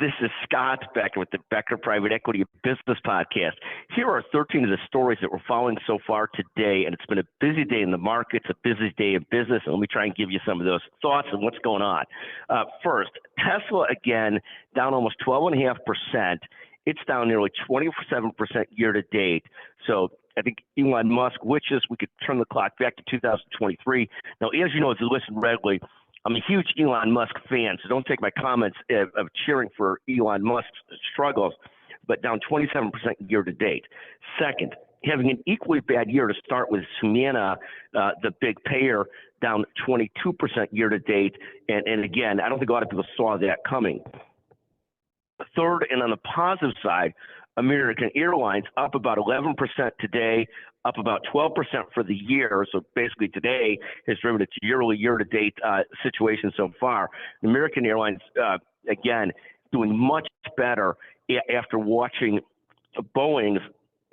This is Scott Becker with the Becker Private Equity Business Podcast. Here are 13 of the stories that we're following so far today, and it's been a busy day in the markets, a busy day in business, and let me try and give you some of those thoughts on what's going on. First, Tesla, again, down almost 12.5%. It's down nearly 27% year to date. So I think Elon Musk wishes we could turn the clock back to 2023. Now, as you know, if you listen regularly, I'm a huge Elon Musk fan, so don't take my comments of cheering for Elon Musk's struggles, but down 27% year to date. Second, having an equally bad year to start with Humana, the big payer, down 22% year to date. And again, I don't think a lot of people saw that coming. Third, and on the positive side, American Airlines up about 11% today, up about 12% for the year. So basically today has driven its year-to-date situation so far. American Airlines, again, doing much better after watching Boeing's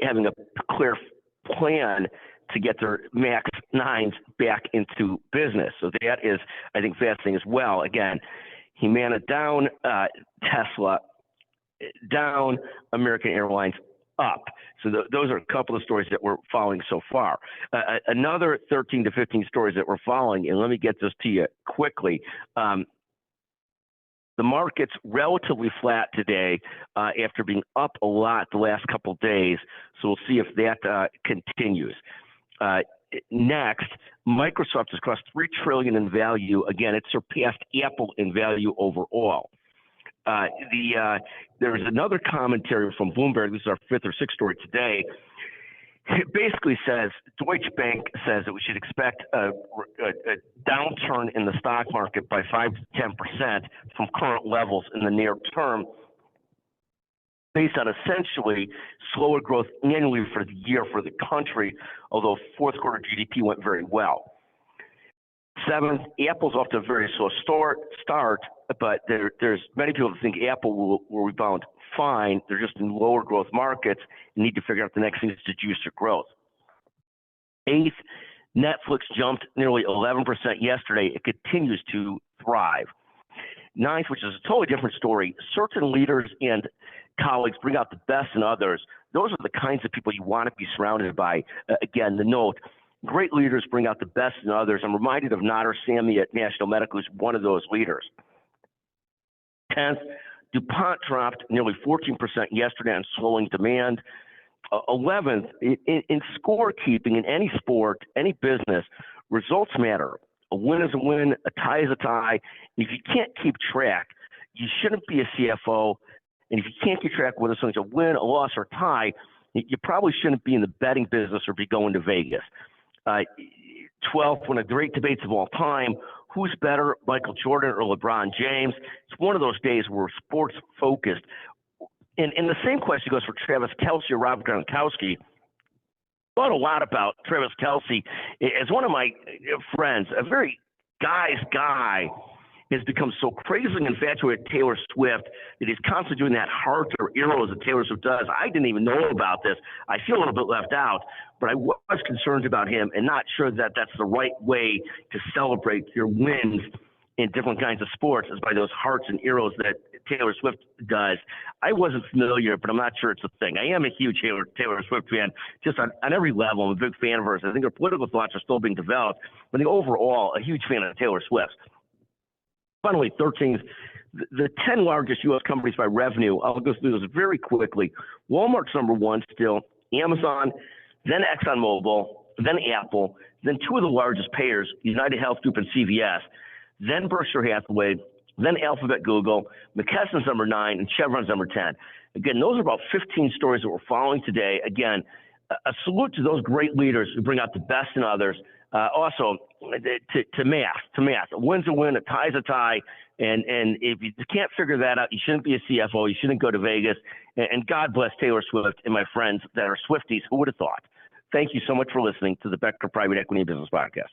having a clear plan to get their MAX 9s back into business. So that is, I think, fascinating as well. Again, Humana down, Tesla down, American Airlines up. So those are a couple of stories that we're following so far. Another 13 to 15 stories that we're following, and let me get this to you quickly. The market's relatively flat today after being up a lot the last couple of days. So we'll see if that continues. Next, Microsoft has crossed $3 trillion in value. Again, it surpassed Apple in value overall. There's another commentary from Bloomberg. This is our fifth or sixth story today. It basically says Deutsche Bank says that we should expect a downturn in the stock market by 5 to 10% from current levels in the near term, based on essentially slower growth annually for the year for the country, although fourth quarter GDP went very well. Seventh, Apple's off to a very slow start, but there's many people that think Apple will rebound fine. They're just in lower growth markets and need to figure out the next things to juice their growth. Eighth, Netflix jumped nearly 11% yesterday. It continues to thrive. Ninth, which is a totally different story, certain leaders and colleagues bring out the best in others. Those are the kinds of people you want to be surrounded by. Again, the note, great leaders bring out the best in others. I'm reminded of Nader Sami at National Medical, who's one of those leaders. 10th, DuPont dropped nearly 14% yesterday on slowing demand. 11th, in scorekeeping in any sport, any business, results matter. A win is a win, a tie is a tie. And if you can't keep track, you shouldn't be a CFO. And if you can't keep track whether something's a win, a loss, or a tie, you probably shouldn't be in the betting business or be going to Vegas. 12th, one of the great debates of all time, who's better, Michael Jordan or LeBron James? It's one of those days where we're sports focused. And the same question goes for Travis Kelce or Rob Gronkowski. I thought a lot about Travis Kelce as one of my friends, a very guy's guy, has become so crazily infatuated with Taylor Swift that he's constantly doing that heart or arrows that Taylor Swift does. I didn't even know about this. I feel a little bit left out, but I was concerned about him and not sure that that's the right way to celebrate your wins in different kinds of sports is by those hearts and arrows that Taylor Swift does. I wasn't familiar, but I'm not sure it's a thing. I am a huge Taylor Swift fan, just on every level. I'm a big fan of hers. I think her political thoughts are still being developed, but overall, a huge fan of Taylor Swift. Finally, 13th, the 10 largest U.S. companies by revenue. I'll go through those very quickly. Walmart's number one still, Amazon, then ExxonMobil, then Apple, then two of the largest payers, United Health Group and CVS, then Berkshire Hathaway, then Alphabet, Google, McKesson's number 9, and Chevron's number 10. Again, those are about 15 stories that we're following today. Again, a salute to those great leaders who bring out the best in others. Also, to math. A win's a win, a tie's a tie. And if you can't figure that out, you shouldn't be a CFO. You shouldn't go to Vegas. And God bless Taylor Swift and my friends that are Swifties. Who would have thought? Thank you so much for listening to the Becker Private Equity and Business Podcast.